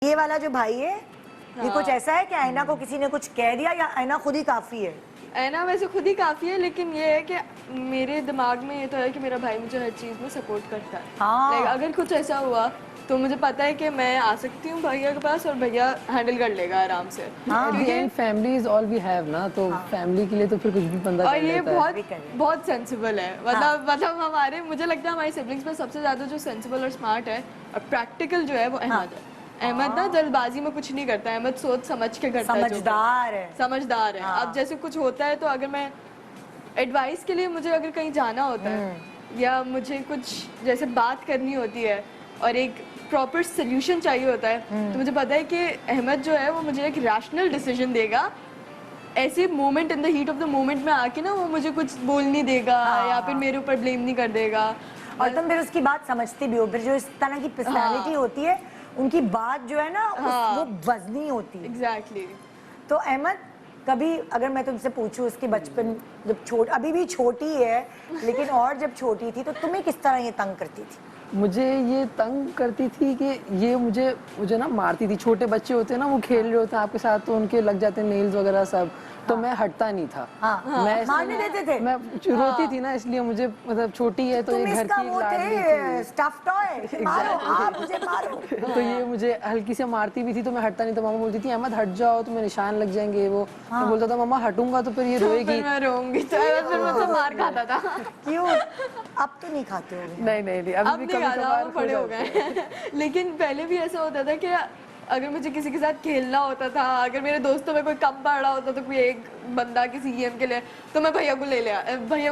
ये वाला जो भाई है ये कुछ ऐसा है कि ऐना को किसी ने कुछ कह दिया या ऐना खुद ही काफी है? ऐना वैसे खुद ही काफ़ी है, लेकिन ये है कि मेरे दिमाग में ये तो है कि मेरा भाई मुझे हर चीज़ में सपोर्ट करता है। हाँ। अगर कुछ ऐसा हुआ तो मुझे पता है कि मैं आ सकती हूँ भैया के पास और भैया हैंडल कर लेगा आराम से। Family is all we have ना, तो फैमिली के लिए तो फिर कुछ भी बंदा और कर ये लेता है। बहुत सेंसिबल है, मतलब हमारे, मुझे लगता है हमारे सिबलिंग्स में सबसे ज़्यादा जो सेंसिबल और स्मार्ट है और प्रैक्टिकल जो है वो अहमद है। अहमद ना जल्दबाजी में कुछ नहीं करता है, अहमद सोच समझ के करता है, समझदार है। अब जैसे कुछ होता है तो अगर मैं एडवाइस के लिए मुझे अगर कहीं जाना होता है या मुझे कुछ जैसे बात करनी होती है और एक प्रॉपर सोल्यूशन चाहिए होता है तो मुझे पता है कि अहमद जो है वो मुझे एक रैशनल डिसीजन देगा। ऐसे moment in the heat of the moment में आके ना वो मुझे कुछ बोल नहीं देगा या फिर मेरे ऊपर ब्लेम नहीं कर देगा और तुम फिर उसकी बात समझती भी हो। फिर जो इस तरह की पर्सनालिटी होती है उनकी बात जो है ना वो वजनी होती है। एग्जैक्टली। तो अहमद कभी अगर मैं तुमसे पूछूं उसके बचपन जब अभी भी छोटी है लेकिन और जब छोटी थी तो तुम्हें किस तरह ये तंग करती थी? मुझे ये तंग करती थी कि ये मुझे ना मारती थी। छोटे बच्चे होते हैं ना, वो खेल रहे होते हैं आपके साथ तो उनके लग जाते हैं नेल्स वगैरह सब, तो मैं हटता नहीं था। मैं मारने देते थे? मैं रोती थी ना, इसलिए मुझे मतलब छोटी है तो ये घर की लाडली थी। स्टफ टॉय मारो, आप मुझे मारो। तो ये मुझे हल्की से मारती भी थी तो मैं हटता नहीं। तो मामा बोलती थी अहमद हट जाओ, तुम्हें निशान लग जाएंगे। वो मैं बोलता था मम्मा हटूंगा तो फिर ये रोएगी। मैं रोऊंगी तो फिर मुझसे मार खाता था। क्यों? अब तो नहीं खाते हो? नहीं, अभी भी कभी-कभार बड़े हो गए। लेकिन पहले भी ऐसा होता था कि अगर मुझे किसी के साथ खेलना होता था, अगर मेरे दोस्तों में कोई कम पड़ रहा होता तो कोई एक बंदा किसी गेम के लिए, तो मैं भैया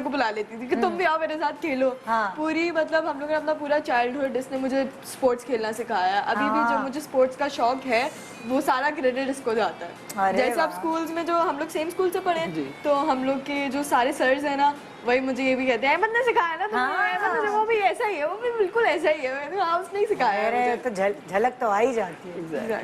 को बुला लेती थी कि तुम भी आओ मेरे साथ खेलो। पूरी मतलब हम लोगों ने अपना पूरा चाइल्डहुड इसने मुझे स्पोर्ट्स खेलना सिखाया। अभी भी जो मुझे स्पोर्ट्स का शौक है वो सारा क्रेडिट इसको जाता है। जैसे आप स्कूल्स में जो हम लोग सेम स्कूल से पढ़े तो हम लोग के जो सारे सर्स है ना वही मुझे ये भी कहते हैं अहमद ने सिखाया ना तुम्हें। वो भी ऐसा ही है, वो भी बिल्कुल ऐसा ही है। हाँ उसने ही सिखाया। तो झलक तो आ ही जाती है।